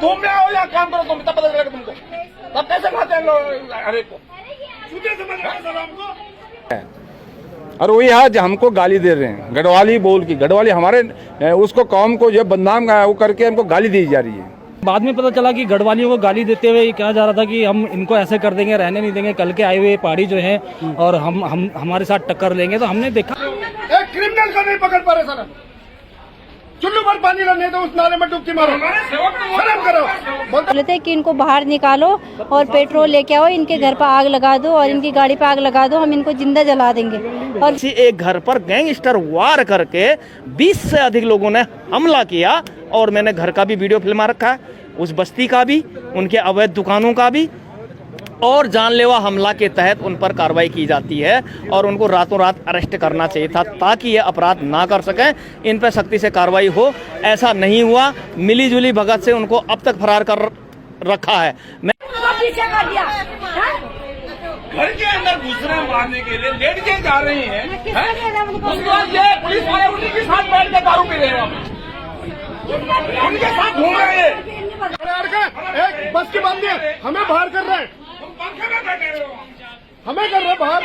घूमने आओ या काम करो तुम, तब पता चलेगा तुमको। तब कैसे खाते हैं लोग हर एक को, छूटे समझ हमको। और वही आज हमको गाली दे रहे हैं, गढ़वाली बोल की। गढ़वाली हमारे उसको कौम को जो बदनाम वो करके हमको गाली दी जा रही है। बाद में पता चला कि गढ़वालियों को गाली देते हुए कहा जा रहा था कि हम इनको ऐसे कर देंगे, रहने नहीं देंगे, कल के आए हुए पहाड़ी जो हैं और हम हमारे साथ टक्कर लेंगे। तो हमने देखा एक क्रिमिनल को नहीं पकड़ पा रहे सर, चुल्लू पर पानी नहीं तो उस नाले में डुबकी मारो, शर्म करो। बोले थे कि इनको बाहर निकालो और पेट्रोल लेके आओ, इनके घर पर आग लगा दो और इनकी गाड़ी पर आग लगा दो, हम इनको जिंदा जला देंगे। और किसी एक घर पर गैंगस्टर वार करके 20 से अधिक लोगों ने हमला किया और मैंने घर का भी वीडियो फिल्मा रखा है, उस बस्ती का भी, उनके अवैध दुकानों का भी। और जानलेवा हमला के तहत उन पर कार्रवाई की जाती है और उनको रातों रात अरेस्ट करना चाहिए था ताकि ये अपराध ना कर सकें, इन पर सख्ती से कार्रवाई हो। ऐसा नहीं हुआ, मिली जुली भगत से उनको अब तक फरार कर रखा है। घर के अंदर घुसने मारने के लिए लेट के जा रहे हैं, उसके बाद ये पुलिस वाले उन्हीं के साथ बैठ के दारू पी रहे हैं, उनके साथ घूम रहे हैं। एक बस की बात नहीं, हमें बाहर कर रहे हैं, हमें कर रहे हैं बाहर।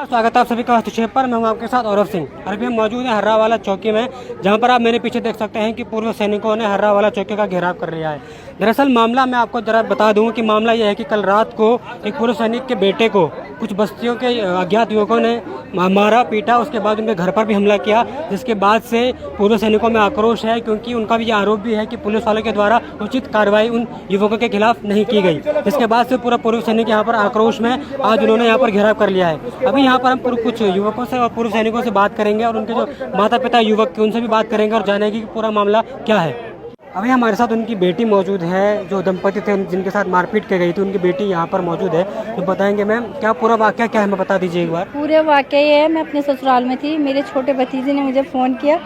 स्वागत है आप सभी का हस्तक्षेप पर। मैं हूं आपके साथ औरव सिंह। अभी हम मौजूद हैं हर्रावाला चौकी में, जहां पर आप मेरे पीछे देख सकते हैं कि पूर्व सैनिकों ने हर्रावाला चौकी का घेराव कर लिया है। दरअसल मामला मैं आपको जरा बता दूं कि मामला यह है कि कल रात को एक पूर्व सैनिक के बेटे को कुछ बस्तियों के अज्ञात युवकों ने मारा पीटा, उसके बाद उनके घर पर भी हमला किया, जिसके बाद से पूर्व सैनिकों में आक्रोश है, क्योंकि उनका भी ये आरोप भी है कि पुलिस वालों के द्वारा उचित कार्रवाई उन युवकों के खिलाफ नहीं की गई। जिसके बाद से पूरा पूर्व सैनिक यहाँ पर आक्रोश में आज उन्होंने यहाँ पर घेराव कर लिया है। अभी यहाँ पर हम कुछ युवकों से और पूर्व सैनिकों से बात करेंगे और उनके जो माता पिता युवक के उनसे भी बात करेंगे और जानेंगे कि पूरा मामला क्या है। अभी हमारे साथ उनकी बेटी मौजूद है, जो दंपति थे जिनके साथ मारपीट की गई थी, उनकी बेटी यहाँ पर मौजूद है। तो बताएंगे मैम क्या पूरा वाकया क्या है, हमें बता दीजिए एक बार। पूरे वाकया ये है, मैं अपने ससुराल में थी, मेरे छोटे भतीजे ने मुझे फ़ोन किया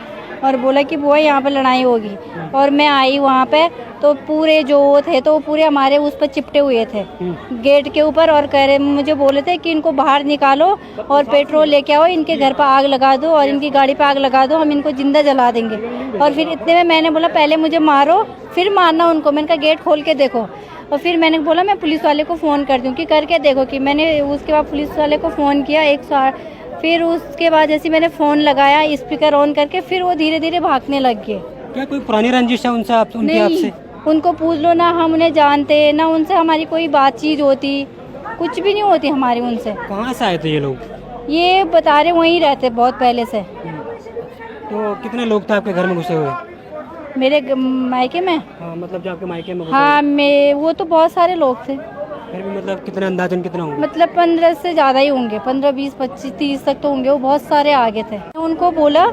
और बोला कि बुआ यहाँ पर लड़ाई होगी, और मैं आई वहाँ पे तो पूरे जो थे तो पूरे हमारे उस पर चिपटे हुए थे गेट के ऊपर, और कह रहे मुझे बोले थे कि इनको बाहर निकालो और पेट्रोल लेके आओ, इनके घर पर आग लगा दो और इनकी गाड़ी पर आग लगा दो, हम इनको जिंदा जला देंगे। और फिर इतने में मैंने बोला पहले मुझे मारो फिर मारना उनको, मैंने कहा गेट खोल के देखो। और फिर मैंने बोला मैं पुलिस वाले को फ़ोन कर दूँ कि करके देखो, कि मैंने उसके बाद पुलिस वाले को फ़ोन किया 108। फिर उसके बाद जैसे मैंने फ़ोन लगाया स्पीकर ऑन करके, फिर वो धीरे धीरे भागने लग गए। क्या कोई पुरानी रंजिश है उनसे आपसे? उनको पूछ लो ना, हम उन्हें जानते ना, उनसे हमारी कोई बातचीत होती, कुछ भी नहीं होती हमारी उनसे। कहाँ से आए थे ये लोग? ये बता रहे वहीं रहते बहुत पहले से। तो कितने लोग थे आपके घर में घुसे हुए? मेरे मायके में? हाँ, मतलब जो आपके मायके में? हाँ, वो तो बहुत सारे लोग थे। फिर भी मतलब कितने अंदाजन कितने होंगे? मतलब 15 से ज़्यादा ही होंगे, 15, 20, 25, 30 तक तो होंगे। वो बहुत सारे आगे थे। उनको बोला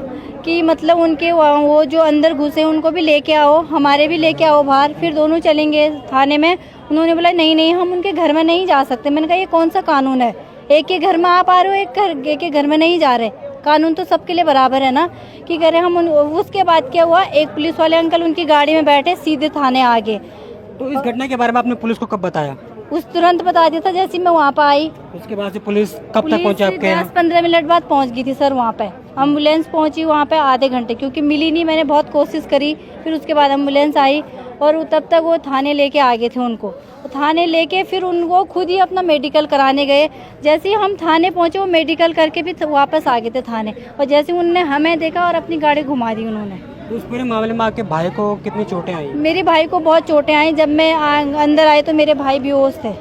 कि मतलब उनके वो जो अंदर घुसे उनको भी लेके आओ, हमारे भी लेके आओ बाहर, फिर दोनों चलेंगे थाने में। उन्होंने बोला नहीं नहीं, हम उनके घर में नहीं जा सकते। मैंने कहा ये कौन सा कानून है, एक के घर में आप आ रहे हो, एक के घर में नहीं जा रहे, कानून तो सबके लिए बराबर है ना, कि करें हम। उसके बाद क्या हुआ, एक पुलिस वाले अंकल उनकी गाड़ी में बैठे सीधे थाने आ गए। तो इस घटना के बारे में आपने पुलिस को कब बताया? उस तुरंत बता दिया था जैसे मैं वहाँ पर आई। उसके बाद से पुलिस कब तक पहुंची आपके यहाँ? 10-15 मिनट बाद पहुँच गई थी सर वहाँ पे। एम्बुलेंस पहुँची वहाँ पे आधे घंटे, क्योंकि मिली नहीं, मैंने बहुत कोशिश करी। फिर उसके बाद एम्बुलेंस आई और तब तक वो थाने लेके आ गए थे उनको। थाने लेके फिर उनको खुद ही अपना मेडिकल कराने गए। जैसे ही हम थाने पहुँचे वो मेडिकल करके भी वापस आ गए थे थाने, और जैसे उन्होंने हमें देखा और अपनी गाड़ी घुमा दी उन्होंने। तो उस पूरे मामले में आपके भाई को कितनी चोटें आई? मेरे भाई को बहुत चोटें आई। जब मैं अंदर आई तो मेरे भाई बेहोश थे,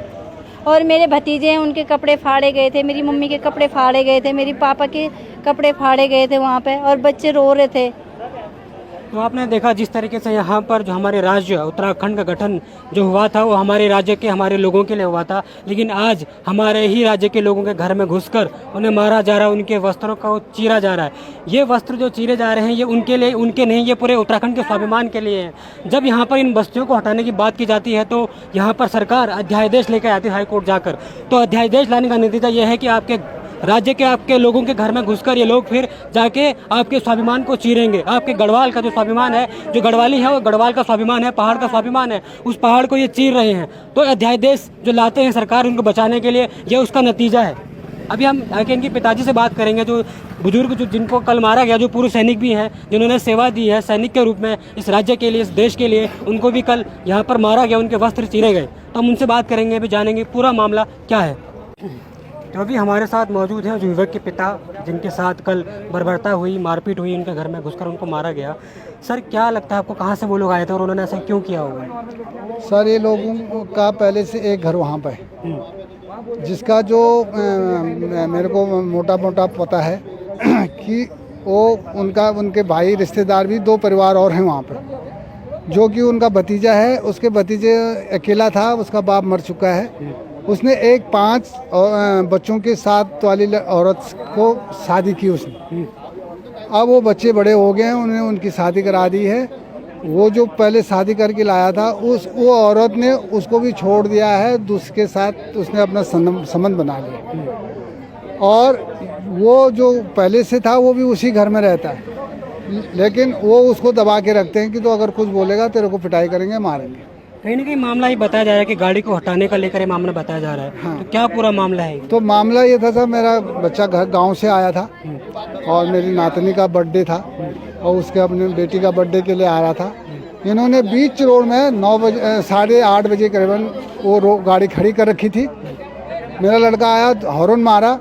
और मेरे भतीजे हैं उनके कपड़े फाड़े गए थे, मेरी मम्मी के कपड़े फाड़े गए थे, मेरी पापा के कपड़े फाड़े गए थे वहाँ पे, और बच्चे रो रहे थे। तो आपने देखा जिस तरीके से यहाँ पर जो हमारे राज्य उत्तराखंड का गठन जो हुआ था वो हमारे राज्य के हमारे लोगों के लिए हुआ था, लेकिन आज हमारे ही राज्य के लोगों के घर में घुसकर उन्हें मारा जा रहा है, उनके वस्त्रों को चीरा जा रहा है। ये वस्त्र जो चीरे जा रहे हैं ये उनके लिए, उनके नहीं, ये पूरे उत्तराखंड के स्वाभिमान के लिए है। जब यहाँ पर इन बस्तियों को हटाने की बात की जाती है तो यहाँ पर सरकार अध्यादेश लेकर आती है हाईकोर्ट जाकर। तो अध्यादेश लाने का नतीजा यह है कि आपके राज्य के आपके लोगों के घर में घुसकर ये लोग फिर जाके आपके स्वाभिमान को चीरेंगे। आपके गढ़वाल का जो स्वाभिमान है, जो गढ़वाली है वो गढ़वाल का स्वाभिमान है, पहाड़ का स्वाभिमान है, उस पहाड़ को ये चीर रहे हैं। तो अध्यादेश जो लाते हैं सरकार उनको बचाने के लिए, ये उसका नतीजा है। अभी हम आके इनके पिताजी से बात करेंगे, जो बुजुर्ग जो जिनको कल मारा गया, जो पूर्व सैनिक भी हैं, जिन्होंने सेवा दी है सैनिक के रूप में इस राज्य के लिए, इस देश के लिए, उनको भी कल यहाँ पर मारा गया, उनके वस्त्र चीरे गए। तो हम उनसे बात करेंगे, अभी जानेंगे पूरा मामला क्या है। तो अभी हमारे साथ मौजूद हैं युवक के पिता, जिनके साथ कल बर्बरता हुई, मारपीट हुई, उनके घर में घुसकर उनको मारा गया। सर, क्या लगता है आपको, कहाँ से वो लोग आए थे और उन्होंने ऐसा क्यों किया होगा? सर, ये लोगों का पहले से एक घर वहाँ पे है, जिसका जो मेरे को मोटा मोटा पता है कि वो उनके भाई रिश्तेदार भी 2 परिवार और हैं वहाँ पर, जो कि उनका भतीजा है। उसके भतीजे अकेला था, उसका बाप मर चुका है। उसने एक 5 बच्चों के साथ वाली औरत को शादी की उसने। अब वो बच्चे बड़े हो गए हैं, उन्होंने उनकी शादी करा दी है। वो जो पहले शादी करके लाया था, वो औरत ने उसको भी छोड़ दिया है, दूसरे साथ उसने अपना संबंध बना लिया। और वो जो पहले से था वो भी उसी घर में रहता है, लेकिन वो उसको दबा के रखते हैं कि तो अगर कुछ बोलेगा तेरे को पिटाई करेंगे, मारेंगे। कहीं ना कहीं मामला ये बताया जा रहा है कि गाड़ी को हटाने का लेकर ये मामला बताया जा रहा है। हाँ। तो क्या पूरा मामला है? तो मामला ये था सर, मेरा बच्चा गांव से आया था और मेरी नातनी का बर्थडे था और उसके अपने बेटी का बर्थडे के लिए आ रहा था। इन्होंने बीच रोड में 9 बजे 8:30 बजे करीबन वो गाड़ी खड़ी कर रखी थी। मेरा लड़का आया, हॉर्न मारा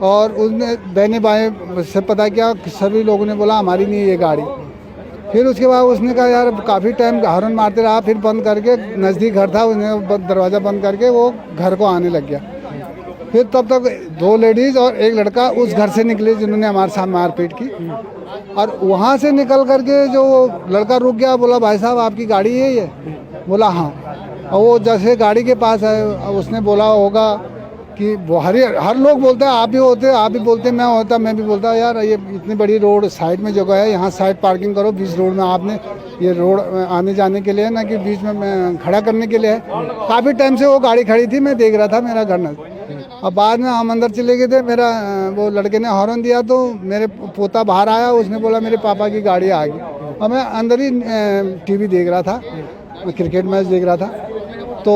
और उसने दाहिने बाएं से पता किया, सभी लोगों ने बोला हमारी नहीं ये गाड़ी। फिर उसके बाद उसने कहा यार काफ़ी टाइम हॉर्न मारते रहा, फिर बंद करके, नज़दीक घर था, उसने दरवाज़ा बंद करके वो घर को आने लग गया। फिर तब तक 2 लेडीज़ और 1 लड़का उस घर से निकले जिन्होंने हमारे साथ मारपीट की। और वहाँ से निकल करके जो लड़का रुक गया, बोला भाई साहब आपकी गाड़ी है ये? बोला हाँ। और वो जैसे गाड़ी के पास है, उसने बोला होगा कि वो हर लोग बोलते हैं, आप भी होते, आप भी बोलते, मैं होता, मैं भी बोलता यार ये इतनी बड़ी रोड साइड में जगह है, यहाँ साइड पार्किंग करो, बीच रोड में आपने ये रोड आने जाने के लिए ना कि बीच में खड़ा करने के लिए है। काफ़ी टाइम से वो गाड़ी खड़ी थी, मैं देख रहा था, मेरा घर न। अब बाद में हम अंदर चले गए थे, मेरा वो लड़के ने हॉर्न दिया तो मेरे पोता बाहर आया, उसने बोला मेरे पापा की गाड़ी आ गई। और मैं अंदर ही टीवी देख रहा था, क्रिकेट मैच देख रहा था। तो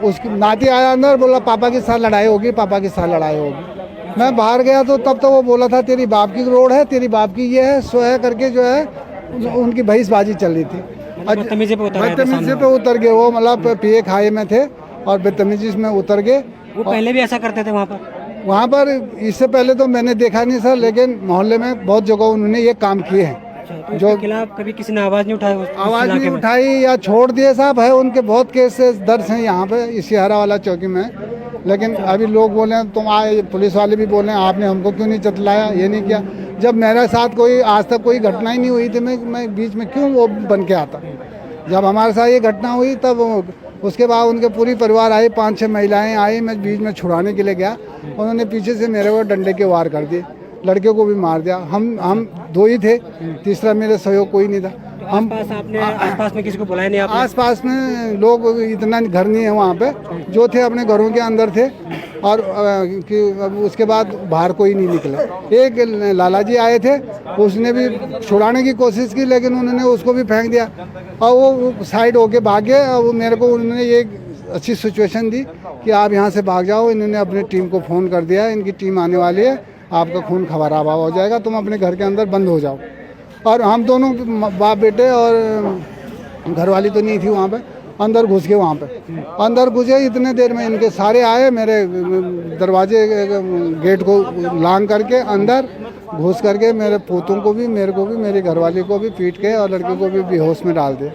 उसकी नाती आया अंदर, बोला पापा के साथ लड़ाई होगी, पापा के साथ लड़ाई होगी। मैं बाहर गया तो तब तो वो बोला था तेरी बाप की रोड है, तेरी बाप की ये है, सो है करके जो है उनकी बहसबाजी चल रही थी। बदतमीजी पे उतर गए वो, मतलब पिए खाए में थे और बदतमीजी में उतर गए। वो पहले भी ऐसा करते थे वहाँ पर? इससे पहले तो मैंने देखा नहीं सर, लेकिन मोहल्ले में बहुत जगह उन्होंने ये काम किए हैं। तो जो खिलाफ कभी किसी ने आवाज़ नहीं उठाई? आवाज़ नहीं उठाई या छोड़ दिए साहब, है उनके बहुत केसेस दर्ज हैं यहाँ पे इसी हरावाला चौकी में। लेकिन अभी लोग बोले, तुम आए, पुलिस वाले भी बोले आपने हमको क्यों नहीं चतलाया, ये नहीं किया। जब मेरे साथ कोई आज तक कोई घटना ही नहीं हुई थी, मैं बीच में क्यों वो बन के आता? जब हमारे साथ ये घटना हुई तब उसके बाद उनके पूरी परिवार आए, 5-6 महिलाएं आई, मैं बीच में छुड़ाने के लिए गया, उन्होंने पीछे से मेरे को डंडे के वार कर दिए, लड़के को भी मार दिया। हम 2 ही थे, तीसरा मेरे सहयोग कोई नहीं था। हम आसपास में किसी को बुलाया नहीं आपने? आसपास में लोग इतना घर नहीं है वहाँ पे, जो थे अपने घरों के अंदर थे। और उसके बाद बाहर कोई नहीं निकला। एक लाला जी आए थे, उसने भी छुड़ाने की कोशिश की, लेकिन उन्होंने उसको भी फेंक दिया और वो साइड होके भाग गए। और मेरे को उन्होंने ये अच्छी सिचुएशन दी कि आप यहाँ से भाग जाओ। इन्होंने अपनी टीम को फ़ोन कर दिया, इनकी टीम आने वाली है, आपका खून खराबा हो जाएगा, तुम अपने घर के अंदर बंद हो जाओ। और हम दोनों बाप बेटे और घरवाली तो नहीं थी वहाँ पे, अंदर घुस गए। वहाँ पे अंदर घुसे, इतने देर में इनके सारे आए, मेरे दरवाजे गेट को लांग करके अंदर घुस करके मेरे पोतों को भी, मेरे को भी, मेरी घरवाली को भी पीट के और लड़के को भी बेहोश में डाल दिया।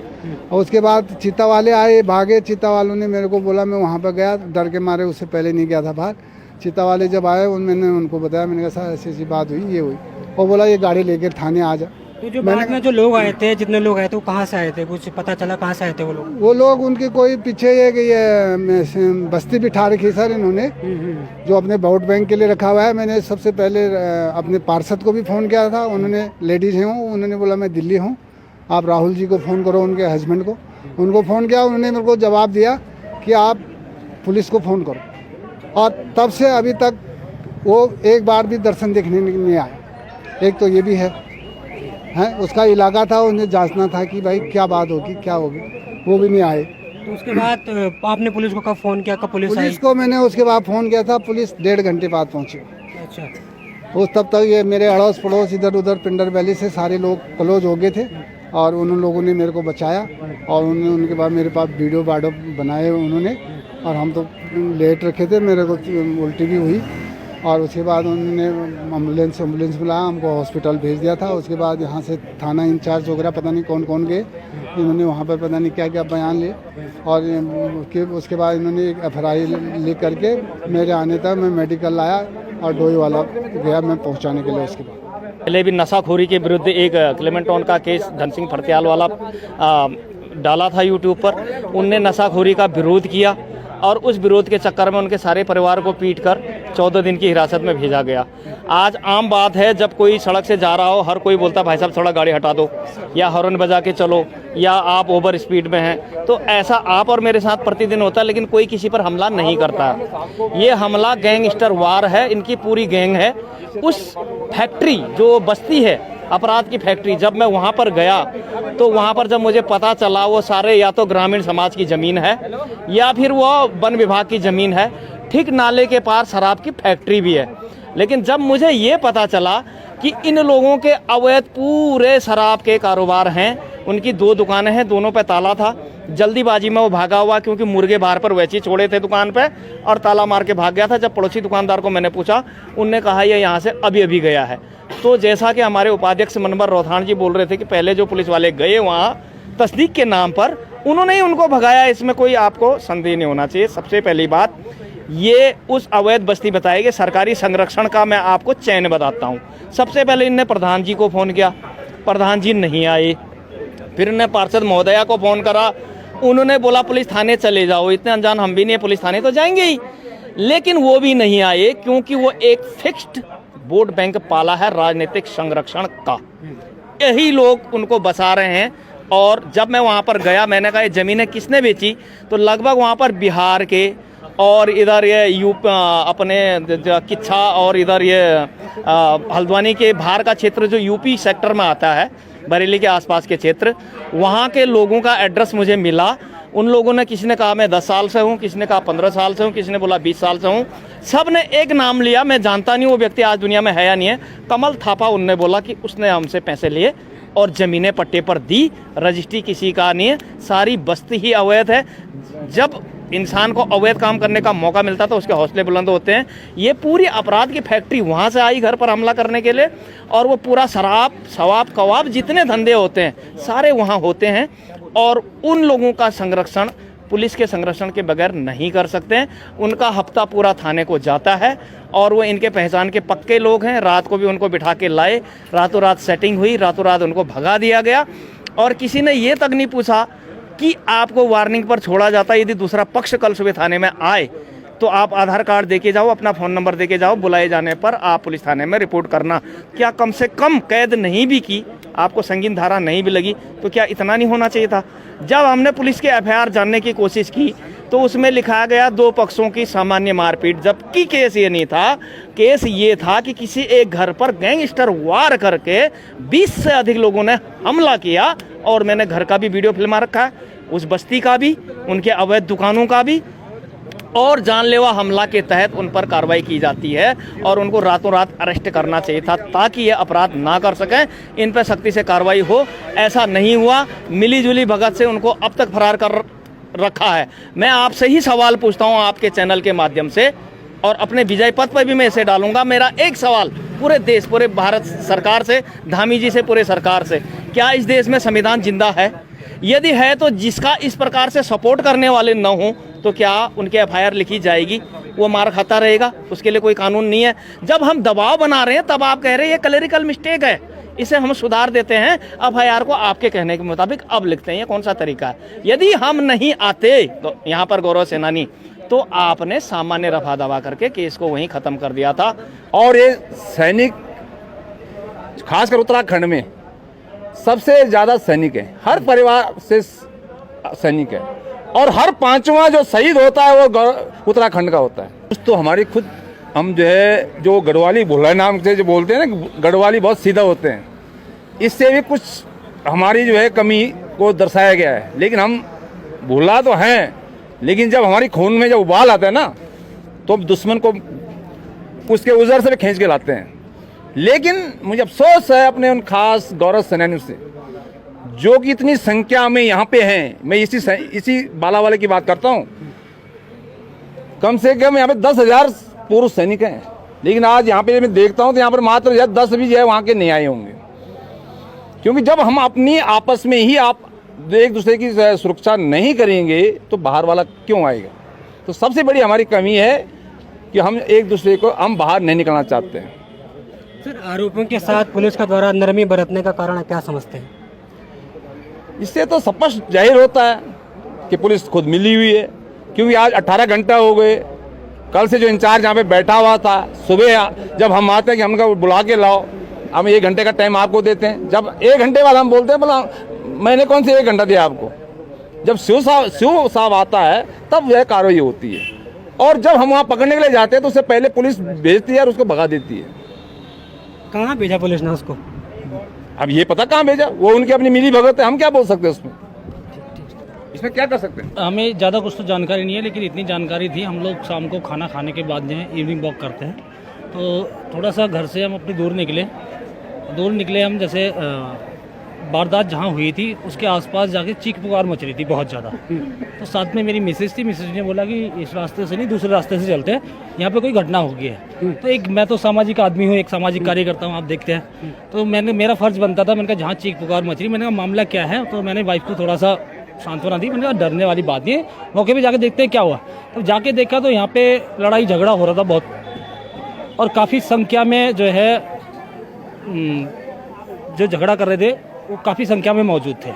और उसके बाद चीता वाले आए, भागे। चीता वालों ने मेरे को बोला, मैं वहाँ पर गया, डर के मारे उससे पहले नहीं गया था बाहर। चीता वाले जब आए मैंने उनको बताया, मैंने कहा सर ऐसी ऐसी बात हुई, ये हुई। और बोला ये गाड़ी लेकर थाने आ जा। तो जो बाद में जो लोग आए थे, जितने लोग आए थे, वो कहाँ से आए थे? कुछ पता चला कहाँ से आए थे वो लोग? वो लोग उनके कोई पीछे ये बस्ती बिठा रखी सर इन्होंने, जो अपने वोट बैंक के लिए रखा हुआ है। मैंने सबसे पहले अपने पार्षद को भी फ़ोन किया था, उन्होंने लेडीज़ हैं, उन्होंने बोला मैं दिल्ली हूँ, आप राहुल जी को फ़ोन करो, उनके हस्बैंड को। उनको फ़ोन किया, उन्होंने मेरे को जवाब दिया कि आप पुलिस को फ़ोन करो। और तब से अभी तक वो एक बार भी दर्शन देखने नहीं आए। एक तो ये भी है उसका इलाका था, उन्हें जांचना था कि भाई क्या बात होगी, क्या होगी, वो भी नहीं आए। तो उसके बाद आपने पुलिस को कब फ़ोन किया, कब पुलिस आई? पुलिस को मैंने उसके बाद फ़ोन किया था, पुलिस 1.5 घंटे बाद पहुंची। अच्छा, उस तब तक ये मेरे अड़ोस पड़ोस इधर उधर पिंडर वैली से सारे लोग क्लोज हो गए थे और उन लोगों ने मेरे को बचाया और उनके बाद मेरे पास वीडियो बनाए उन्होंने और हम तो लेट रखे थे, मेरे को उल्टी भी हुई और उसके बाद उन्होंने एम्बुलेंस बुलाया, हमको हॉस्पिटल भेज दिया था। उसके बाद यहाँ से थाना इंचार्ज वगैरह पता नहीं कौन कौन गए, इन्होंने वहाँ पर पता नहीं क्या क्या बयान लिए और उसके बाद इन्होंने एक FIR लिख करके मेरे आने तक मैं मेडिकल लाया और डोई वाला गया मैं पहुँचाने के लिए। उसके बाद पहले भी नशाखोरी के विरुद्ध एक क्लेमेंटॉन का केस धन सिंह फड़त्याल वाला डाला था यूट्यूब पर। उनने नशाखोरी का विरोध किया और उस विरोध के चक्कर में उनके सारे परिवार को पीटकर 14 दिन की हिरासत में भेजा गया। आज आम बात है, जब कोई सड़क से जा रहा हो हर कोई बोलता भाई साहब थोड़ा गाड़ी हटा दो या हॉर्न बजा के चलो या आप ओवर स्पीड में हैं। तो ऐसा आप और मेरे साथ प्रतिदिन होता है, लेकिन कोई किसी पर हमला नहीं करता। ये हमला गैंगस्टर वार है, इनकी पूरी गैंग है। उस फैक्ट्री जो बस्ती है अपराध की फैक्ट्री, जब मैं वहाँ पर गया तो वहाँ पर जब मुझे पता चला वो सारे या तो ग्रामीण समाज की ज़मीन है या फिर वो वन विभाग की ज़मीन है। ठीक नाले के पार शराब की फैक्ट्री भी है। लेकिन जब मुझे ये पता चला कि इन लोगों के अवैध पूरे शराब के कारोबार हैं, उनकी 2 दुकानें हैं, दोनों पे ताला था। जल्दीबाजी में वो भागा हुआ क्योंकि मुर्गे बाहर पर वैसे ही छोड़े थे दुकान पे और ताला मार के भाग गया था। जब पड़ोसी दुकानदार को मैंने पूछा, उनने कहा ये यहाँ से अभी अभी गया है। तो जैसा कि हमारे उपाध्यक्ष मनोहर रोथान जी बोल रहे थे कि पहले जो पुलिस वाले गए वहाँ तस्दीक के नाम पर, उन्होंने ही उनको भगाया, इसमें कोई आपको संदेह नहीं होना चाहिए। सबसे पहली बात, ये उस अवैध बस्ती बताएगी सरकारी संरक्षण का मैं आपको चैन बताता हूँ। सबसे पहले इनने प्रधान जी को फ़ोन किया, प्रधान जी नहीं आए। फिर इन्हें पार्षद महोदया को फ़ोन करा, उन्होंने बोला पुलिस थाने चले जाओ। इतने अनजान हम भी नहीं है, पुलिस थाने तो जाएंगे ही, लेकिन वो भी नहीं आए क्योंकि वो एक फिक्स्ड वोट बैंक पाला है राजनीतिक संरक्षण का। यही लोग उनको बसा रहे हैं। और जब मैं वहाँ पर गया, मैंने कहा ये ज़मीनें किसने बेची, तो लगभग वहाँ पर बिहार के और इधर ये अपने किच्छा और इधर ये हल्द्वानी के बाहर का क्षेत्र जो यूपी सेक्टर में आता है, बरेली के आसपास के क्षेत्र, वहाँ के लोगों का एड्रेस मुझे मिला। उन लोगों ने, किसी ने कहा मैं 10 साल से हूँ, किसी ने कहा 15 साल से हूँ, किसी ने बोला 20 साल से हूँ। सब ने एक नाम लिया, मैं जानता नहीं वो व्यक्ति आज दुनिया में है या नहीं है। कमल थापा, उनने बोला कि उसने हमसे पैसे लिए और ज़मीनें पट्टे पर दी, रजिस्ट्री किसी का नहीं है, सारी बस्ती ही अवैध है। जब इंसान को अवैध काम करने का मौका मिलता तो उसके हौसले बुलंद होते हैं। ये पूरी अपराध की फैक्ट्री वहाँ से आई घर पर हमला करने के लिए, और वो पूरा शराब शवाब कबाब जितने धंधे होते हैं सारे वहाँ होते हैं। और उन लोगों का संरक्षण पुलिस के संरक्षण के बगैर नहीं कर सकते हैं। उनका हफ्ता पूरा थाने को जाता है और वो इनके पहचान के पक्के लोग हैं। रात को भी उनको बिठा के लाए, रातों रात सेटिंग हुई, रातों रात उनको भगा दिया गया। और किसी ने ये तक नहीं पूछा कि आपको वार्निंग पर छोड़ा जाता, यदि दूसरा पक्ष कल सुबह थाने में आए तो आप आधार कार्ड देके जाओ, अपना फ़ोन नंबर देके जाओ, बुलाए जाने पर आप पुलिस थाने में रिपोर्ट करना। क्या कम से कम कैद नहीं भी की, आपको संगीन धारा नहीं भी लगी, तो क्या इतना नहीं होना चाहिए था? जब हमने पुलिस के FIR जानने की कोशिश की तो उसमें लिखा गया 2 पक्षों की सामान्य मारपीट, जबकि केस ये नहीं था। केस ये था कि किसी एक घर पर गैंगस्टर वार करके 20 से अधिक लोगों ने हमला किया, और मैंने घर का भी वीडियो फिल्मा रखा है, उस बस्ती का भी, उनके अवैध दुकानों का भी। और जानलेवा हमला के तहत उन पर कार्रवाई की जाती है और उनको रातों रात अरेस्ट करना चाहिए था ताकि ये अपराध ना कर सकें, इन पर सख्ती से कार्रवाई हो। ऐसा नहीं हुआ, मिलीजुली भगत से उनको अब तक फरार कर रखा है। मैं आपसे ही सवाल पूछता हूं आपके चैनल के माध्यम से, और अपने विजय पथ पर भी मैं इसे डालूंगा। मेरा एक सवाल पूरे देश, पूरे भारत सरकार से, धामी जी से, पूरे सरकार से, क्या इस देश में संविधान जिंदा है? यदि है तो जिसका इस प्रकार से सपोर्ट करने वाले न हों तो क्या उनके FIR लिखी जाएगी? वो मार खाता रहेगा? उसके लिए कोई कानून नहीं है। जब हम दबाव बना रहे हैं तब आप कह रहे हैं ये क्लरिकल मिस्टेक है, इसे हम सुधार देते हैं, FIR को आपके कहने के मुताबिक अब लिखते हैं। ये कौन सा तरीका है? यदि हम नहीं आते तो यहाँ पर गौरव सेनानी, तो आपने सामान्य रफा दवा करके केस को वहीं ख़त्म कर दिया था। और ये सैनिक खासकर उत्तराखंड में सबसे ज़्यादा सैनिक है, हर परिवार से सैनिक है, और हर 5वां जो शहीद होता है वो उत्तराखंड का होता है। कुछ तो हमारी खुद, हम जो है जो गढ़वाली भोला नाम से जो बोलते हैं ना, गढ़वाली बहुत सीधा होते हैं, इससे भी कुछ हमारी जो है कमी को दर्शाया गया है। लेकिन हम भोला तो हैं, लेकिन जब हमारी खून में जब उबाल आता है ना, तो दुश्मन को उसके उजर से भी खींच के लाते हैं। लेकिन मुझे अफसोस है अपने उन खास गौरव सेनानियों से जो कि इतनी संख्या में यहाँ पे हैं। मैं इसी बालावाले की बात करता हूँ। कम से कम यहाँ पे 10,000 पूर्व सैनिक हैं, लेकिन आज यहाँ पे मैं देखता हूँ तो यहाँ पर मात्र 10 भी जो है वहाँ के नहीं आए होंगे, क्योंकि जब हम अपनी आपस में ही आप एक दूसरे की सुरक्षा नहीं करेंगे तो बाहर वाला क्यों आएगा। तो सबसे बड़ी हमारी कमी है कि हम एक दूसरे को हम बाहर नहीं निकलना चाहते हैं। सर, आरोपियों के साथ पुलिस का द्वारा नरमी बरतने का कारण क्या समझते हैं? इससे तो स्पष्ट जाहिर होता है कि पुलिस खुद मिली हुई है, क्योंकि आज 18 घंटा हो गए। कल से जो इंचार्ज यहाँ पे बैठा हुआ था, सुबह जब हम आते हैं कि हमको बुला के लाओ, हम 1 घंटे का टाइम आपको देते हैं, जब 1 घंटे बाद हम बोलते हैं बोला मैंने कौन से 1 घंटा दिया आपको। जब शिव साहब आता है तब यह कार्रवाई होती है, और जब हम वहाँ पकड़ने के लिए जाते हैं तो उससे पहले पुलिस भेजती है और उसको भगा देती है। कहाँ भेजा पुलिस ने उसको? अब ये पता कहाँ भेजा, वो उनकी अपनी मिली भगत है, हम क्या बोल सकते हैं उसमें, इसमें क्या कर सकते हैं। हमें ज़्यादा कुछ तो जानकारी नहीं है, लेकिन इतनी जानकारी थी, हम लोग शाम को खाना खाने के बाद जो है इवनिंग वॉक करते हैं, तो थोड़ा सा घर से हम अपनी दूर निकले हम, जैसे वारदात जहाँ हुई थी उसके आसपास जाके चीख पुकार मच रही थी बहुत ज़्यादा। तो साथ में मेरी मिसेज थी, मिसेज ने बोला कि इस रास्ते से नहीं दूसरे रास्ते से चलते हैं, यहाँ पे कोई घटना हो गई है। तो एक मैं तो सामाजिक आदमी हूँ, एक सामाजिक कार्य करता हूँ, आप देखते हैं, तो मेरा फर्ज बनता था, मैंने कहा जहाँ चीख पुकार मच रही, मैंने कहा मामला क्या है। तो मैंने वाइफ को थोड़ा सा सांत्वना दी, मैंने कहा डरने वाली बात नहीं है, मौके पे जाके देखते हैं क्या हुआ। तो जाके देखा तो यहाँ पे लड़ाई झगड़ा हो रहा था बहुत, और काफ़ी संख्या में जो है जो झगड़ा कर रहे थे वो काफ़ी संख्या में मौजूद थे।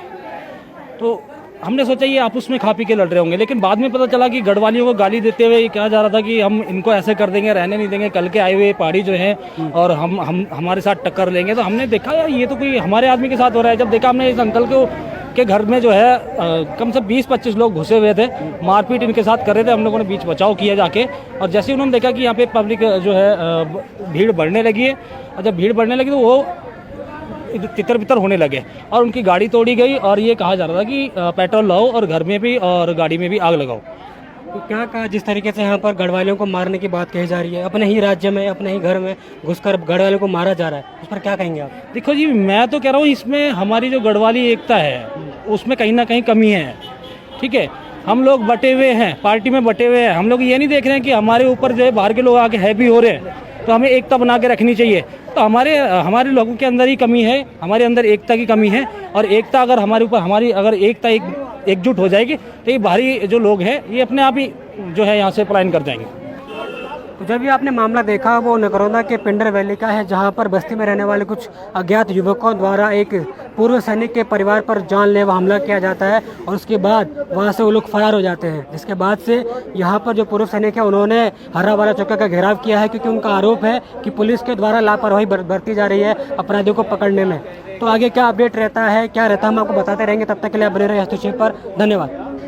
तो हमने सोचा ये आपस में खा पी के लड़ रहे होंगे, लेकिन बाद में पता चला कि गढ़वालियों को गाली देते हुए कहा जा रहा था कि हम इनको ऐसे कर देंगे, रहने नहीं देंगे, कल के आए हुए पहाड़ी जो हैं और हम हमारे साथ टक्कर लेंगे। तो हमने देखा यार ये तो कोई हमारे आदमी के साथ हो रहा है। जब देखा हमने इस अंकल के घर में जो है कम से 20-25 लोग घुसे हुए थे, मारपीट इनके साथ कर रहे थे। हम लोगों ने बीच बचाव किया जाके, और जैसे उन्होंने देखा कि यहाँ पे पब्लिक जो है भीड़ बढ़ने लगी है, और जब भीड़ बढ़ने लगी तो वो तितर बितर होने लगे और उनकी गाड़ी तोड़ी गई, और ये कहा जा रहा था कि पेट्रोल लाओ और घर में भी और गाड़ी में भी आग लगाओ। तो क्या कहा, जिस तरीके से यहाँ पर गढ़वालियों को मारने की बात कही जा रही है, अपने ही राज्य में अपने ही घर में घुसकर गढ़वालियों को मारा जा रहा है, उस पर क्या कहेंगे आप? देखो जी, मैं तो कह रहा हूँ इसमें हमारी जो गढ़वाली एकता है उसमें कहीं ना कहीं कमी है। ठीक है, हम लोग बटे हुए हैं, पार्टी में बटे हुए हैं, हम लोग ये नहीं देख रहे हैं कि हमारे ऊपर जो है बाहर के लोग आके हैवी हो रहे हैं, तो हमें एकता बना के रखनी चाहिए। तो हमारे लोगों के अंदर ही कमी है, हमारे अंदर एकता की कमी है, और एकता अगर हमारे ऊपर हमारी अगर एकता एकजुट हो जाएगी तो ये बाहरी जो लोग हैं ये अपने आप ही जो है यहाँ से पलायन कर जाएंगे। तो जब ये आपने मामला देखा वो नकरौंदा के पिंडर वैली का है, जहां पर बस्ती में रहने वाले कुछ अज्ञात युवकों द्वारा एक पूर्व सैनिक के परिवार पर जानलेवा हमला किया जाता है, और उसके बाद वहां से वो लोग फरार हो जाते हैं। जिसके बाद से यहाँ पर जो पूर्व सैनिक है उन्होंने हर्रावाला चौकी का घेराव किया है, क्योंकि उनका आरोप है कि पुलिस के द्वारा लापरवाही बरती जा रही है अपराधियों को पकड़ने में। तो आगे क्या अपडेट रहता है, क्या रहता है, हम आपको बताते रहेंगे। तब तक के लिए आप बने रहे हस्तक्षेप पर। धन्यवाद।